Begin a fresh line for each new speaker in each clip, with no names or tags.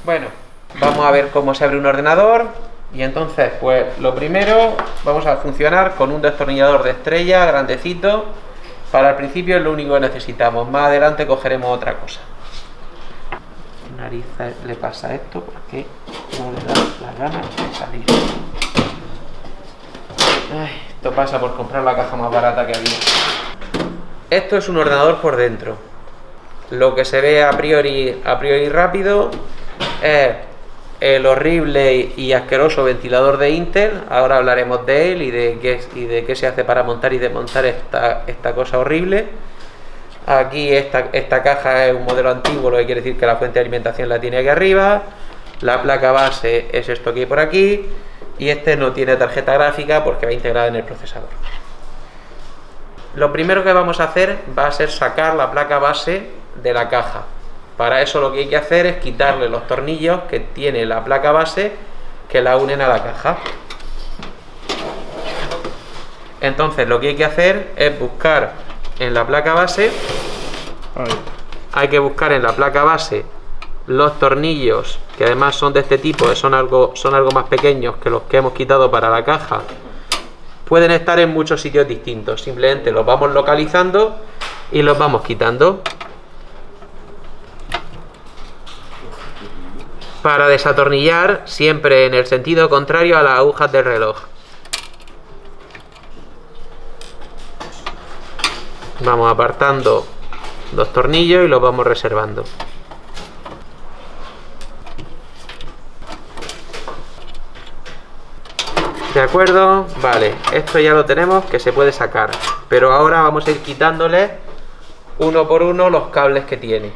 Bueno, vamos a ver cómo se abre un ordenador. Y entonces, pues lo primero, vamos a funcionar con un destornillador de estrella grandecito. Para el principio es lo único que necesitamos. Más adelante cogeremos otra cosa. ¿Qué narices le pasa esto? Porque no le da las ganas de salir. Ay, esto pasa por comprar la caja más barata que había. Esto es un ordenador por dentro. Lo que se ve a priori rápido es el horrible y asqueroso ventilador de Intel. Ahora hablaremos de él y de qué se hace para montar y desmontar esta cosa horrible. Aquí esta caja es un modelo antiguo, lo que quiere decir que la fuente de alimentación la tiene aquí arriba. La placa base es esto que hay por aquí. Y este no tiene tarjeta gráfica porque va integrada en el procesador. Lo primero que vamos a hacer va a ser sacar la placa base de la caja. Para eso lo que hay que hacer es quitarle los tornillos que tiene la placa base que la unen a la caja. Entonces lo que hay que hacer es buscar en la placa base, los tornillos, que además son de este tipo, que son algo más pequeños que los que hemos quitado para la caja. Pueden estar en muchos sitios distintos, simplemente los vamos localizando y los vamos quitando. Para desatornillar, siempre en el sentido contrario a las agujas del reloj. Vamos apartando los tornillos y los vamos reservando. ¿De acuerdo? Vale, esto ya lo tenemos que se puede sacar. Pero ahora vamos a ir quitándole uno por uno los cables que tiene.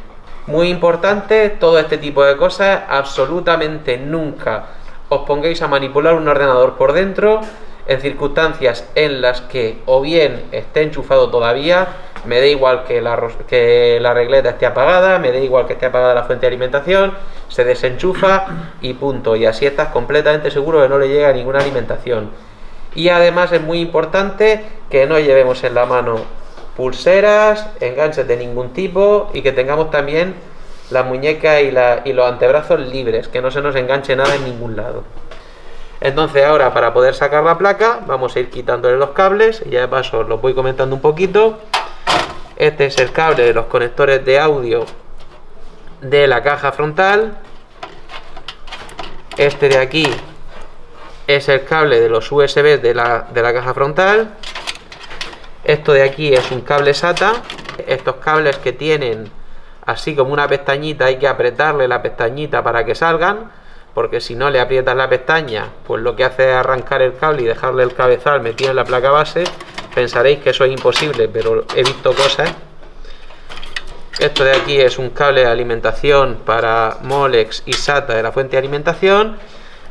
Muy importante, todo este tipo de cosas, absolutamente nunca os pongáis a manipular un ordenador por dentro en circunstancias en las que o bien esté enchufado todavía, me da igual que la regleta esté apagada, me da igual que esté apagada la fuente de alimentación, se desenchufa y punto, y así estás completamente seguro que no le llega ninguna alimentación. Y además es muy importante que no llevemos en la mano pulseras, enganches de ningún tipo y que tengamos también la muñeca y los antebrazos libres, que no se nos enganche nada en ningún lado. Entonces ahora, para poder sacar la placa, vamos a ir quitándole los cables y ya de paso os los voy comentando un poquito. Este es el cable de los conectores de audio de la caja frontal. Este de aquí es el cable de los USB de la caja frontal. Esto de aquí es un cable SATA. Estos cables que tienen así como una pestañita, hay que apretarle la pestañita para que salgan, porque si no le aprietas la pestaña, pues lo que hace es arrancar el cable y dejarle el cabezal metido en la placa base. Pensaréis que eso es imposible, pero he visto cosas. Esto de aquí es un cable de alimentación para Molex y SATA de la fuente de alimentación.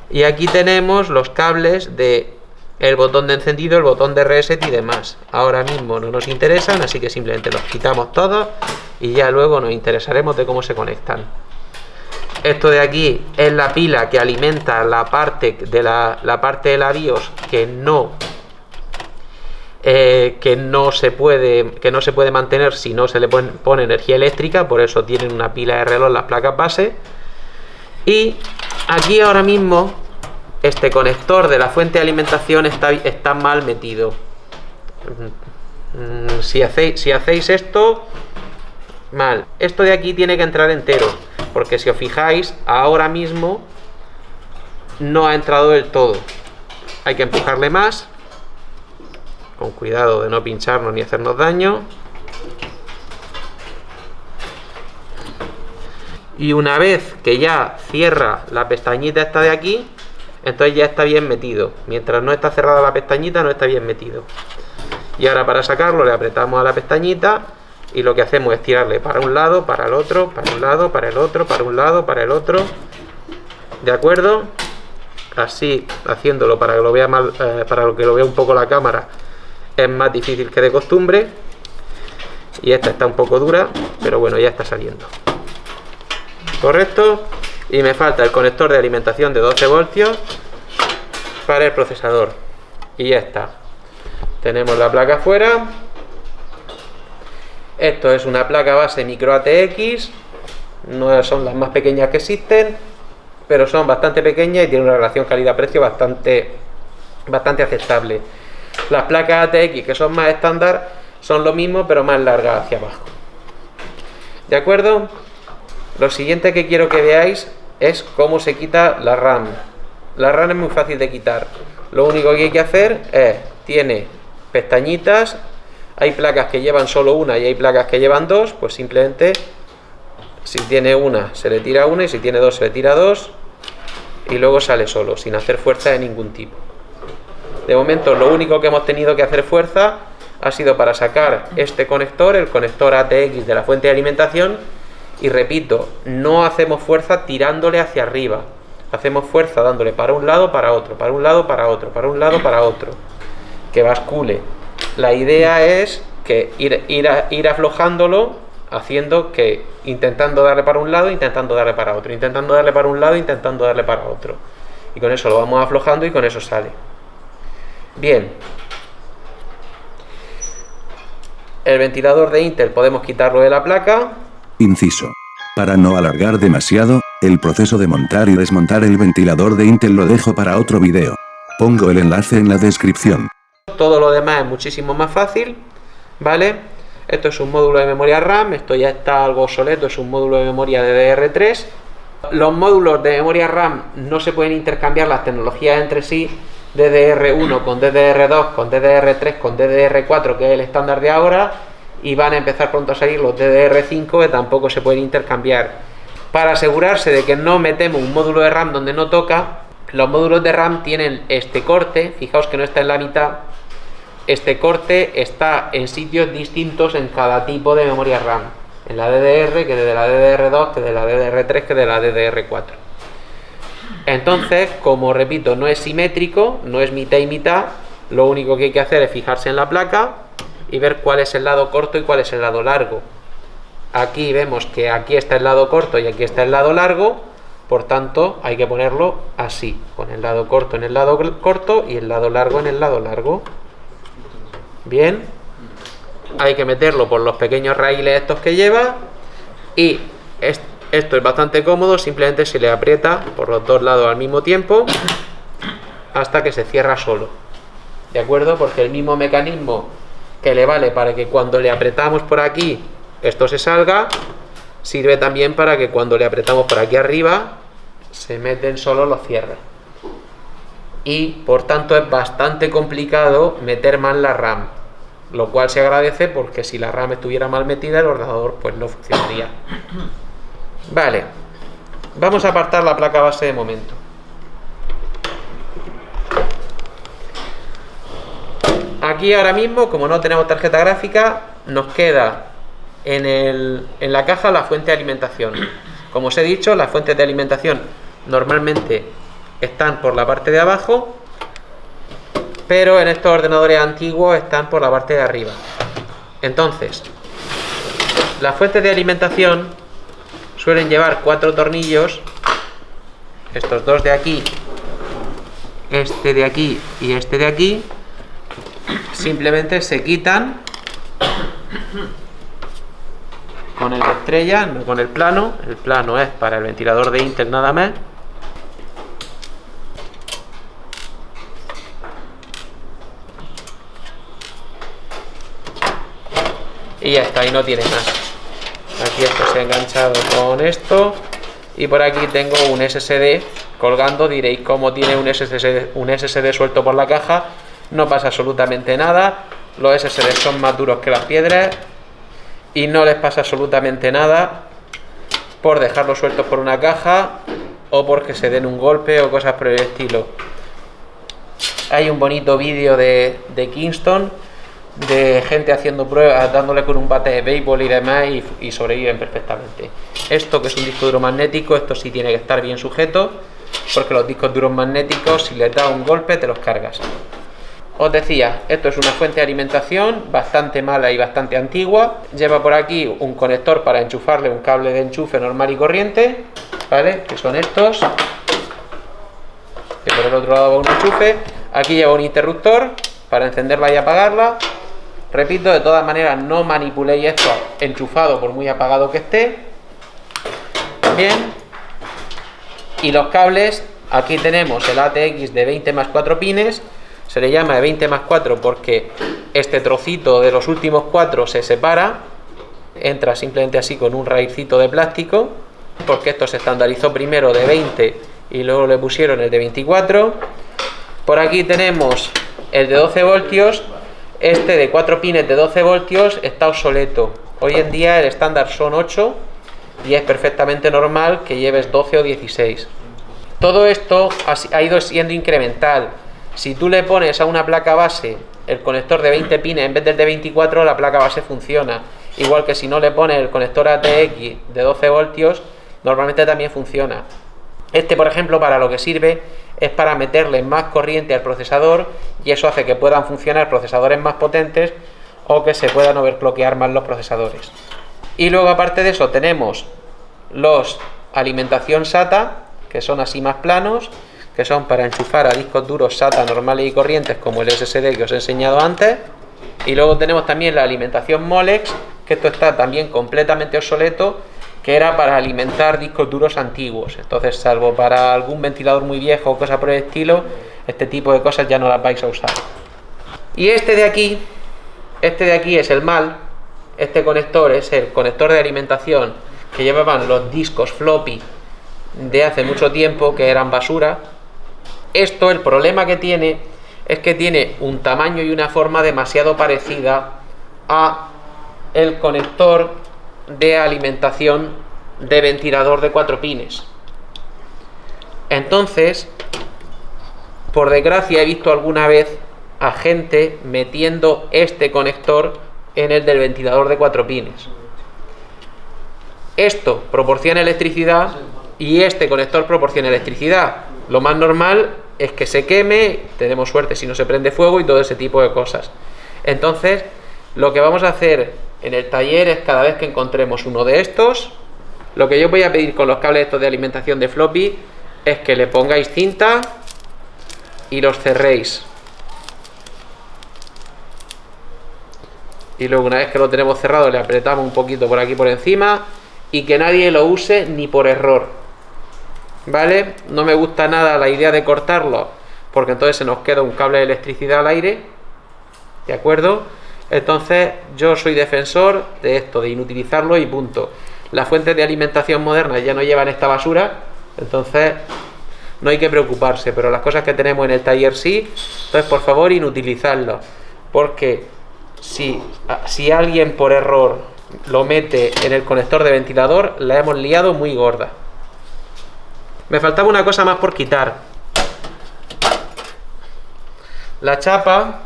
Y aquí tenemos los cables de el botón de encendido, el botón de reset y demás. Ahora mismo no nos interesan, así que simplemente los quitamos todos y ya luego nos interesaremos de cómo se conectan. Esto de aquí es la pila que alimenta la parte de la BIOS que no se puede mantener si no se le pone energía eléctrica, por eso tienen una pila de reloj las placas base. Y aquí ahora mismo este conector de la fuente de alimentación está mal metido. Si hacéis esto mal, esto de aquí tiene que entrar entero, porque si os fijáis ahora mismo no ha entrado del todo. Hay que empujarle más, con cuidado de no pincharnos ni hacernos daño. Y una vez que ya cierra la pestañita esta de aquí, entonces ya está bien metido. Mientras no está cerrada la pestañita, no está bien metido. Y ahora para sacarlo le apretamos a la pestañita y lo que hacemos es tirarle para un lado, para el otro, para un lado, para el otro, para un lado, para el otro. ¿De acuerdo? Así, haciéndolo para que lo vea para que lo vea un poco la cámara, es más difícil que de costumbre. Y esta está un poco dura, pero bueno, ya está saliendo. Correcto. Y me falta el conector de alimentación de 12 voltios para el procesador. Y ya está. Tenemos la placa fuera. Esto es una placa base micro ATX. No son las más pequeñas que existen. pero son bastante pequeñas y tienen una relación calidad-precio bastante aceptable. Las placas ATX, que son más estándar, son lo mismo pero más largas hacia abajo. ¿De acuerdo? Lo siguiente que quiero que veáis es cómo se quita la RAM. La RAM es muy fácil de quitar. Lo único que hay que hacer es, tiene pestañitas, hay placas que llevan solo una y hay placas que llevan dos, pues simplemente si tiene una se le tira una y si tiene dos se le tira dos y luego sale solo, sin hacer fuerza de ningún tipo. De momento lo único que hemos tenido que hacer fuerza ha sido para sacar este conector, el conector ATX de la fuente de alimentación, y repito, no hacemos fuerza tirándole hacia arriba, hacemos fuerza dándole para un lado, para otro, para un lado, para otro, para un lado, para otro, que bascule. La idea es que ir aflojándolo, haciendo que, intentando darle para un lado, intentando darle para otro, intentando darle para un lado, intentando darle para otro, y con eso lo vamos aflojando y con eso sale. Bien, el ventilador de Intel podemos quitarlo de la placa.
Inciso. Para no alargar demasiado, el proceso de montar y desmontar el ventilador de Intel lo dejo para otro video. Pongo el enlace en la descripción.
Todo lo demás es muchísimo más fácil, ¿vale? Esto es un módulo de memoria RAM, esto ya está algo obsoleto, es un módulo de memoria DDR3. Los módulos de memoria RAM no se pueden intercambiar las tecnologías entre sí, DDR1 con DDR2, con DDR3, con DDR4, que es el estándar de ahora, y van a empezar pronto a salir los DDR5, que tampoco se pueden intercambiar. Para asegurarse de que no metemos un módulo de RAM donde no toca, los módulos de RAM tienen este corte, fijaos que no está en la mitad, este corte está en sitios distintos en cada tipo de memoria RAM, en la DDR, que de la DDR2, que de la DDR3, que de la DDR4. Entonces, como repito, no es simétrico, no es mitad y mitad, lo único que hay que hacer es fijarse en la placa y ver cuál es el lado corto y cuál es el lado largo. Aquí vemos que aquí está el lado corto y aquí está el lado largo, por tanto hay que ponerlo así, con el lado corto en el lado corto y el lado largo en el lado largo. Bien, hay que meterlo por los pequeños raíles estos que lleva, y esto es bastante cómodo, simplemente se le aprieta por los dos lados al mismo tiempo hasta que se cierra solo, ¿de acuerdo? Porque el mismo mecanismo que le vale para que cuando le apretamos por aquí esto se salga, sirve también para que cuando le apretamos por aquí arriba se meten solo los cierres, y por tanto es bastante complicado meter mal la RAM, lo cual se agradece porque si la RAM estuviera mal metida el ordenador pues no funcionaría. Vale, vamos a apartar la placa base de momento. Aquí ahora mismo, como no tenemos tarjeta gráfica, nos queda en la caja la fuente de alimentación. Como os he dicho, las fuentes de alimentación normalmente están por la parte de abajo, pero en estos ordenadores antiguos están por la parte de arriba. Entonces, las fuentes de alimentación suelen llevar 4 tornillos, estos dos de aquí, este de aquí y este de aquí. Simplemente se quitan con el de estrella, no con el plano. El plano es para el ventilador de Intel nada más. Y ya está, y no tiene más. Aquí esto se ha enganchado con esto, y por aquí tengo un SSD colgando. Diréis, ¿cómo tiene un SSD suelto por la caja? No pasa absolutamente nada. Los SSD son más duros que las piedras y no les pasa absolutamente nada por dejarlos sueltos por una caja o porque se den un golpe o cosas por el estilo. Hay un bonito vídeo de Kingston de gente haciendo pruebas, dándole con un bate de béisbol y demás, y sobreviven perfectamente. Esto, que es un disco duro magnético, esto sí tiene que estar bien sujeto, porque los discos duros magnéticos, si les da un golpe, te los cargas. Os decía, esto es una fuente de alimentación bastante mala y bastante antigua. Lleva por aquí un conector para enchufarle un cable de enchufe normal y corriente, ¿vale? Que son estos. Que por el otro lado va un enchufe. Aquí lleva un interruptor para encenderla y apagarla. Repito, de todas maneras, no manipuléis esto enchufado por muy apagado que esté. Bien. Y los cables, aquí tenemos el ATX de 20 más 4 pines. Se le llama de 20 más 4 porque este trocito de los últimos 4 se separa, entra simplemente así con un raicito de plástico, porque esto se estandarizó primero de 20 y luego le pusieron el de 24. Por aquí tenemos el de 12 voltios. Este de 4 pines de 12 voltios está obsoleto. Hoy en día el estándar son 8 y es perfectamente normal que lleves 12 o 16. Todo esto ha ido siendo incremental. Si tú le pones a una placa base el conector de 20 pines en vez del de 24, la placa base funciona. Igual que si no le pones el conector ATX de 12 voltios, normalmente también funciona. Este, por ejemplo, para lo que sirve es para meterle más corriente al procesador y eso hace que puedan funcionar procesadores más potentes o que se puedan overclockear más los procesadores. Y luego, aparte de eso, tenemos los alimentación SATA, que son así más planos, que son para enchufar a discos duros SATA normales y corrientes como el SSD que os he enseñado antes. Y luego tenemos también la alimentación Molex, que esto está también completamente obsoleto, que era para alimentar discos duros antiguos. Entonces, salvo para algún ventilador muy viejo o cosa por el estilo, este tipo de cosas ya no las vais a usar. Y este de aquí es el mal. Este conector es el conector de alimentación que llevaban los discos floppy de hace mucho tiempo, que eran basura. Esto, el problema que tiene es que tiene un tamaño y una forma demasiado parecida a el conector de alimentación de ventilador de 4 pines. Entonces, por desgracia, he visto alguna vez a gente metiendo este conector en el del ventilador de 4 pines. Esto proporciona electricidad y este conector proporciona electricidad. Lo más normal es que se queme, tenemos suerte si no se prende fuego y todo ese tipo de cosas. Entonces, lo que vamos a hacer en el taller es, cada vez que encontremos uno de estos, lo que yo voy a pedir con los cables estos de alimentación de floppy es que le pongáis cinta y los cerréis. Y luego, una vez que lo tenemos cerrado, le apretamos un poquito por aquí por encima y que nadie lo use ni por error, ¿vale? No me gusta nada la idea de cortarlo, porque entonces se nos queda un cable de electricidad al aire, ¿de acuerdo? Entonces yo soy defensor de esto, de inutilizarlo y punto. Las fuentes de alimentación modernas ya no llevan esta basura, entonces no hay que preocuparse, pero las cosas que tenemos en el taller sí. Entonces, por favor, inutilizarlo, porque si alguien por error lo mete en el conector de ventilador, la hemos liado muy gorda. Me faltaba una cosa más por quitar. La chapa.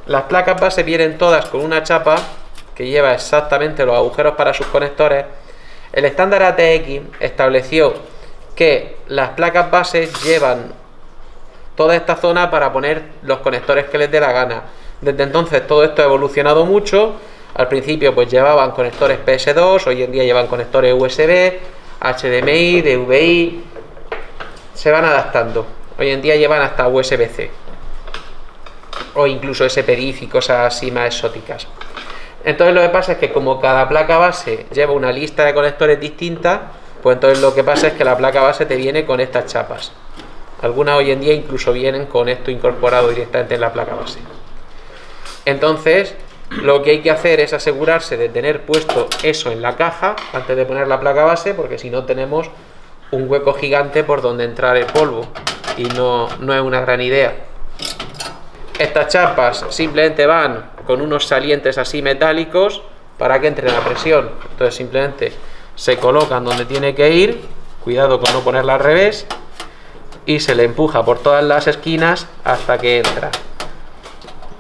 Las placas base vienen todas con una chapa que lleva exactamente los agujeros para sus conectores. El estándar ATX estableció que las placas bases llevan toda esta zona para poner los conectores que les dé la gana. Desde entonces todo esto ha evolucionado mucho. Al principio pues llevaban conectores PS2, hoy en día llevan conectores USB, HDMI, DVI. Se van adaptando. Hoy en día llevan hasta USB-C o incluso SPDIF y cosas así más exóticas. Entonces lo que pasa es que como cada placa base lleva una lista de conectores distinta, pues entonces lo que pasa es que la placa base te viene con estas chapas. Algunas hoy en día incluso vienen con esto incorporado directamente en la placa base. Entonces lo que hay que hacer es asegurarse de tener puesto eso en la caja antes de poner la placa base, porque si no tenemos un hueco gigante por donde entrar el polvo y no es una gran idea. Estas chapas simplemente van con unos salientes así metálicos para que entre la presión. Entonces simplemente se colocan donde tiene que ir, cuidado con no ponerla al revés, y se le empuja por todas las esquinas hasta que entra.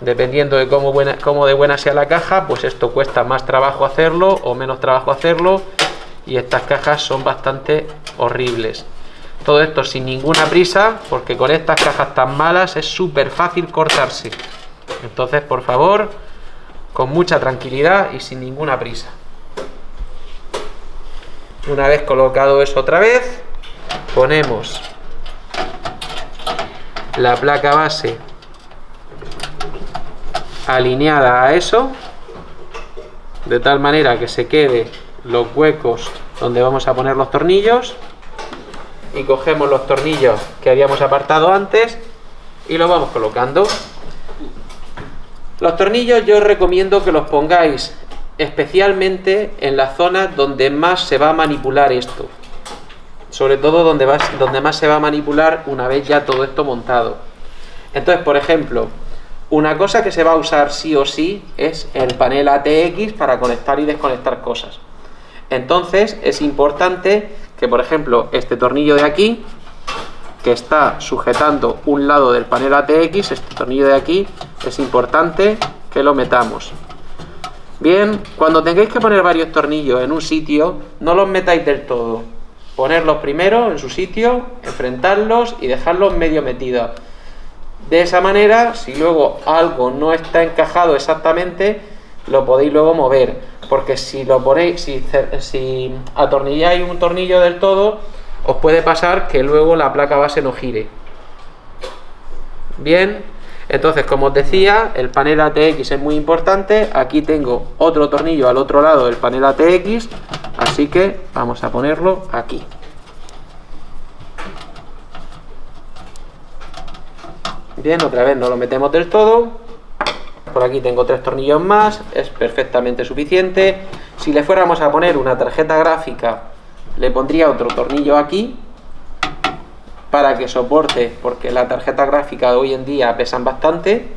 Dependiendo de cómo de buena sea la caja, pues esto cuesta más trabajo hacerlo o menos trabajo hacerlo, y estas cajas son bastante horribles. Todo esto sin ninguna prisa, porque con estas cajas tan malas es súper fácil cortarse. Entonces, por favor, con mucha tranquilidad y sin ninguna prisa. Una vez colocado eso otra vez, ponemos la placa base alineada a eso, de tal manera que se quede los huecos donde vamos a poner los tornillos. y cogemos los tornillos que habíamos apartado antes y los vamos colocando. Los tornillos yo os recomiendo que los pongáis especialmente en las zonas donde más se va a manipular esto, sobre todo donde más se va a manipular una vez ya todo esto montado. Entonces, por ejemplo, una cosa que se va a usar sí o sí es el panel ATX para conectar y desconectar cosas. Entonces es importante que, por ejemplo, este tornillo de aquí, que está sujetando un lado del panel ATX, este tornillo de aquí, es importante que lo metamos. Bien, cuando tengáis que poner varios tornillos en un sitio, no los metáis del todo. Ponerlos primero en su sitio, enfrentarlos y dejarlos medio metidos. De esa manera, si luego algo no está encajado exactamente, lo podéis luego mover. Porque si lo ponéis, si atornilláis un tornillo del todo, os puede pasar que luego la placa base no gire. Bien, entonces, como os decía, el panel ATX es muy importante. Aquí tengo otro tornillo al otro lado del panel ATX, así que vamos a ponerlo aquí. Bien, otra vez no lo metemos del todo. Por aquí tengo 3 tornillos más, es perfectamente suficiente. Si le fuéramos a poner una tarjeta gráfica, le pondría otro tornillo aquí para que soporte, porque la tarjeta gráfica de hoy en día pesan bastante.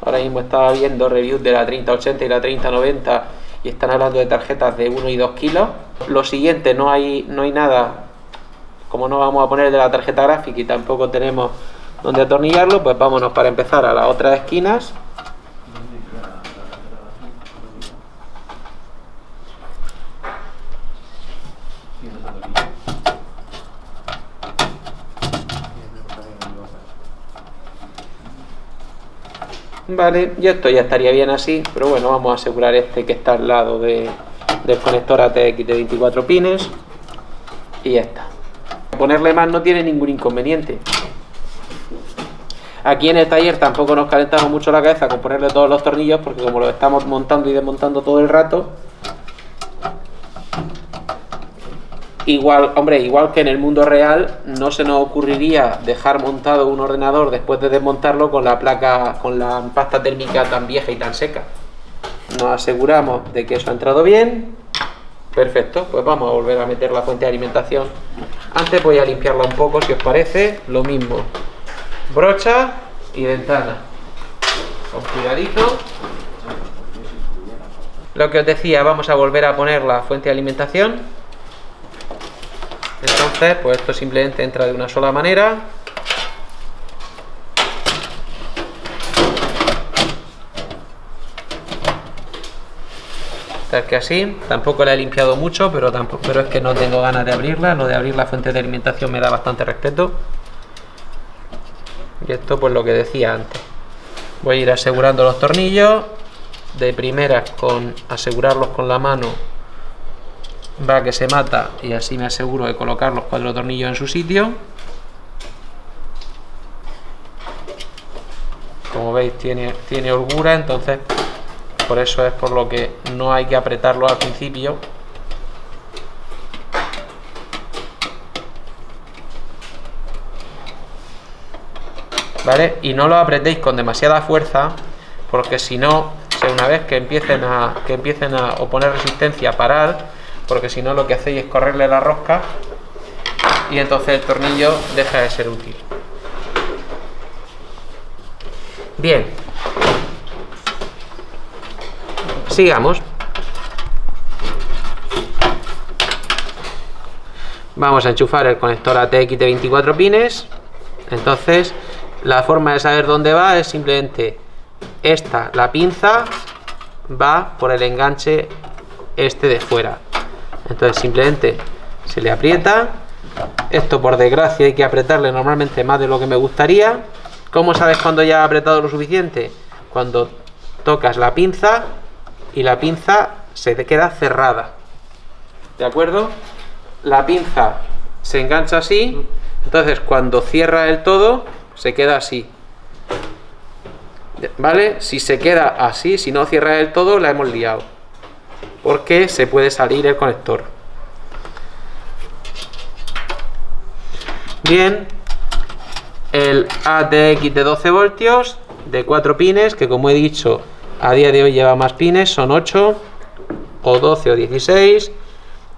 Ahora mismo estaba viendo reviews de la 3080 y la 3090 y están hablando de tarjetas de 1 y 2 kilos. Lo siguiente, no hay nada, como no vamos a poner de la tarjeta gráfica y tampoco tenemos donde atornillarlo, pues vámonos para empezar a las otras esquinas. Vale, y esto ya estaría bien así, pero bueno, vamos a asegurar este que está al lado del conector ATX de 24 pines y ya está. Ponerle más no tiene ningún inconveniente. Aquí en el taller tampoco nos calentamos mucho la cabeza con ponerle todos los tornillos, porque como los estamos montando y desmontando todo el rato, igual que en el mundo real, no se nos ocurriría dejar montado un ordenador después de desmontarlo con la placa, con la pasta térmica tan vieja y tan seca. Nos aseguramos de que eso ha entrado bien. Perfecto, pues vamos a volver a meter la fuente de alimentación. Antes voy a limpiarla un poco, si os parece. Lo mismo, brocha y ventana, con cuidadito. Lo que os decía, vamos a volver a poner la fuente de alimentación. Entonces, pues esto simplemente entra de una sola manera. Tal que así. Tampoco la he limpiado mucho, pero es que no tengo ganas de abrirla. Lo de abrir la fuente de alimentación me da bastante respeto. Y esto, pues lo que decía antes. Voy a ir asegurando los tornillos. De primeras, con asegurarlos con la mano, va que se mata, y así me aseguro de colocar los 4 tornillos en su sitio. Como veis, tiene holgura, entonces por eso es por lo que no hay que apretarlo al principio. ¿Vale? Y no lo apretéis con demasiada fuerza, porque si no, una vez que empiecen a oponer resistencia, parad, porque si no lo que hacéis es correrle la rosca y entonces el tornillo deja de ser útil. Bien, sigamos. Vamos a enchufar el conector ATX de 24 pines. Entonces, la forma de saber dónde va es simplemente la pinza va por el enganche este de fuera. Entonces simplemente se le aprieta. Esto, por desgracia, hay que apretarle normalmente más de lo que me gustaría. ¿Cómo sabes cuando ya ha apretado lo suficiente? Cuando tocas la pinza y la pinza se te queda cerrada. ¿De acuerdo? La pinza se engancha así. Entonces cuando cierra el todo se queda así. ¿Vale? Si se queda así, si no cierra del todo, la hemos liado, porque se puede salir el conector. Bien, el ATX de 12 voltios de 4 pines, que como he dicho, a día de hoy lleva más pines, son 8 o 12 o 16.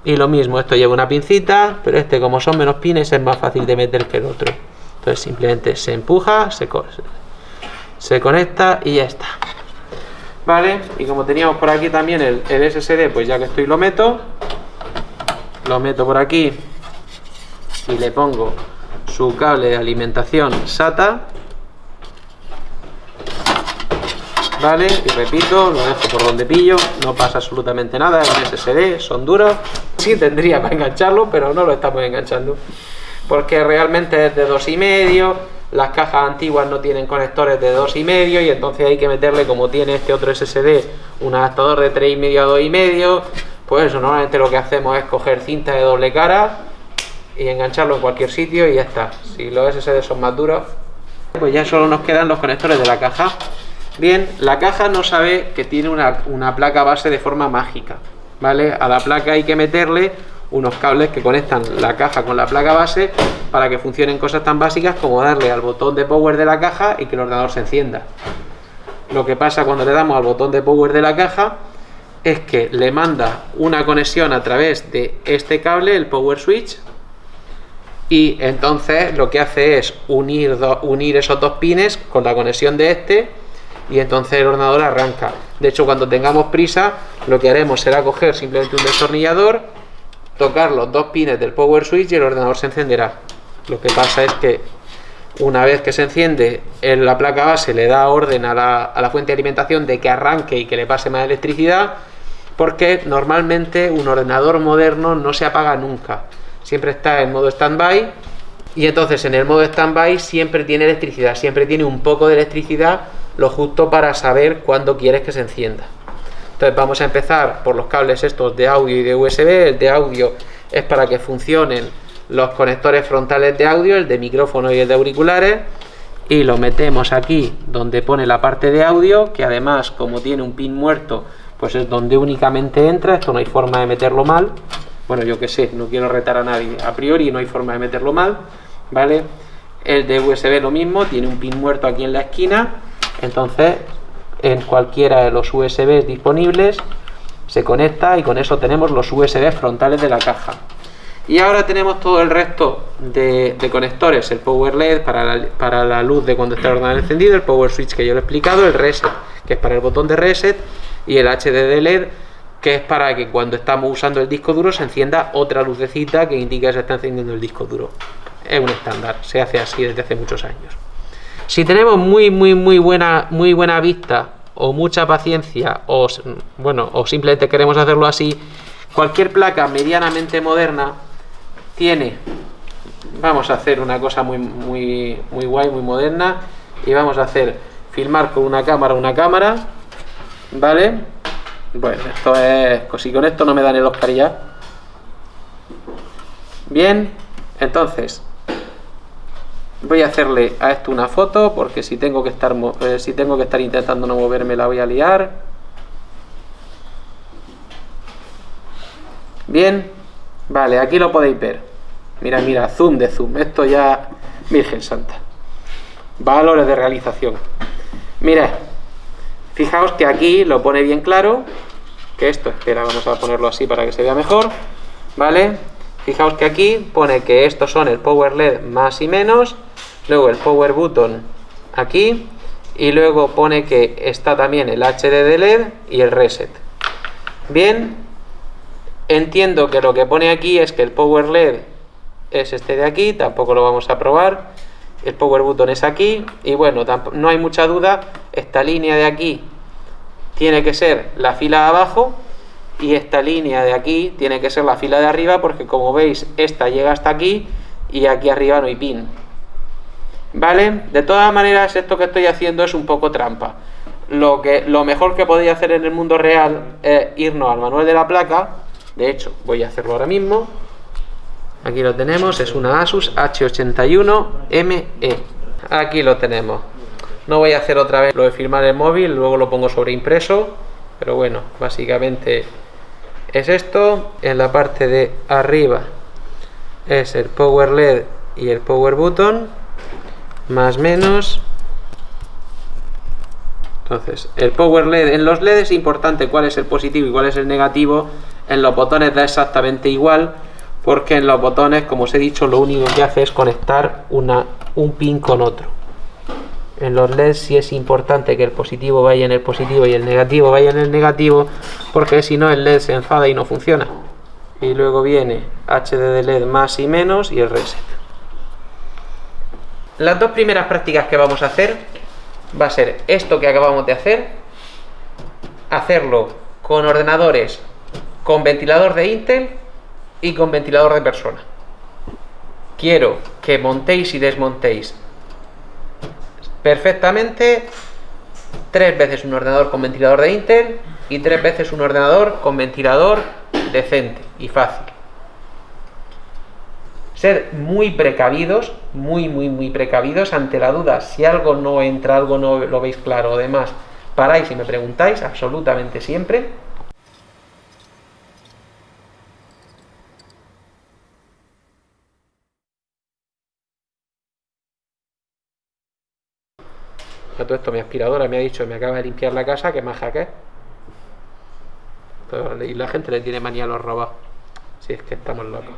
Y lo mismo, esto lleva una pincita, pero este, como son menos pines, es más fácil de meter que el otro. Entonces simplemente se empuja, se conecta y ya está. Vale, y como teníamos por aquí también el SSD, pues ya que estoy lo meto por aquí y le pongo su cable de alimentación SATA. Vale, y repito, lo dejo por donde pillo, no pasa absolutamente nada, es un SSD, son duros. Sí tendría para engancharlo, pero no lo estamos enganchando, porque realmente es de 2,5. Las cajas antiguas no tienen conectores de 2,5 y entonces hay que meterle, como tiene este otro SSD, un adaptador de 3,5 a 2,5. Pues eso, normalmente lo que hacemos es coger cinta de doble cara y engancharlo en cualquier sitio y ya está. Si los SSD son más duros, pues ya solo nos quedan los conectores de la caja. Bien, la caja no sabe que tiene una placa base de forma mágica, ¿vale? A la placa hay que meterle unos cables que conectan la caja con la placa base para que funcionen cosas tan básicas como darle al botón de power de la caja y que el ordenador se encienda. Lo que pasa cuando le damos al botón de power de la caja es que le manda una conexión a través de este cable, el power switch, y entonces lo que hace es unir esos dos pines con la conexión de este, y entonces el ordenador arranca. De hecho, cuando tengamos prisa, lo que haremos será coger simplemente un destornillador, tocar los dos pines del power switch y el ordenador se encenderá. Lo que pasa es que una vez que se enciende, la placa base le da orden a la fuente de alimentación de que arranque y que le pase más electricidad, porque normalmente un ordenador moderno no se apaga nunca, siempre está en modo standby, y entonces en el modo standby siempre tiene electricidad, siempre tiene un poco de electricidad, lo justo para saber cuándo quieres que se encienda. Entonces vamos a empezar por los cables estos de audio y de USB. El de audio es para que funcionen los conectores frontales de audio, el de micrófono y el de auriculares, y lo metemos aquí donde pone la parte de audio, que además, como tiene un pin muerto, pues es donde únicamente entra. Esto no hay forma de meterlo mal. Bueno, yo que sé, no quiero retar a nadie, a priori no hay forma de meterlo mal, ¿vale? El de USB lo mismo, tiene un pin muerto aquí en la esquina, entonces en cualquiera de los USBs disponibles se conecta y con eso tenemos los USB frontales de la caja. Y ahora tenemos todo el resto de conectores: el power LED para la luz de cuando está el ordenador encendido, el power switch que yo le he explicado, el reset que es para el botón de reset, y el HDD LED que es para que cuando estamos usando el disco duro se encienda otra lucecita que indica que se está encendiendo el disco duro. Es un estándar, se hace así desde hace muchos años. Si tenemos muy buena vista o mucha paciencia, o simplemente queremos hacerlo así, cualquier placa medianamente moderna tiene, vamos a hacer una cosa muy guay, muy moderna, y vamos a hacer filmar con una cámara, ¿vale? Bueno, esto es, si con esto no me dan el Oscar ya. Bien, entonces voy a hacerle a esto una foto, porque si tengo que estar intentando no moverme la voy a liar. Bien, vale, aquí lo podéis ver. Mira, zoom de zoom. Esto ya, Virgen Santa. Valores de realización. Mirad, fijaos que aquí lo pone bien claro, que esto, espera, vamos a ponerlo así para que se vea mejor, ¿vale? Fijaos que aquí pone que estos son el power LED más y menos, luego el power button aquí, y luego pone que está también el HDD LED y el reset. Bien, entiendo que lo que pone aquí es que el power LED es este de aquí, tampoco lo vamos a probar, el power button es aquí, y bueno, no hay mucha duda, esta línea de aquí tiene que ser la fila de abajo y esta línea de aquí tiene que ser la fila de arriba, porque como veis esta llega hasta aquí y aquí arriba no hay pin, ¿vale? De todas maneras, esto que estoy haciendo es un poco trampa. Lo mejor que podéis hacer en el mundo real es irnos al manual de la placa. De hecho, voy a hacerlo ahora mismo. Aquí lo tenemos, es una Asus H81ME. Aquí lo tenemos. No voy a hacer otra vez lo de filmar el móvil, luego lo pongo sobre impreso, pero bueno, básicamente es esto. En la parte de arriba es el power LED y el power button, más menos. Entonces, el power LED, en los LED es importante cuál es el positivo y cuál es el negativo. En los botones da exactamente igual, porque en los botones, como os he dicho, lo único que hace es conectar un pin con otro. En los LED sí es importante que el positivo vaya en el positivo y el negativo vaya en el negativo, porque si no el LED se enfada y no funciona. Y luego viene HD de LED más y menos y el reset. Las dos primeras prácticas que vamos a hacer va a ser esto que acabamos de hacer, hacerlo con ordenadores con ventilador de Intel y con ventilador de persona. Quiero que montéis y desmontéis perfectamente 3 veces un ordenador con ventilador de Intel y 3 veces un ordenador con ventilador decente y fácil. Sed muy precavidos, muy precavidos ante la duda. Si algo no entra, algo no lo veis claro o demás, paráis y me preguntáis absolutamente siempre. A todo esto mi aspiradora me ha dicho que me acaba de limpiar la casa, que maja que es. Pero, y la gente le tiene manía a los robots. Si es que estamos locos.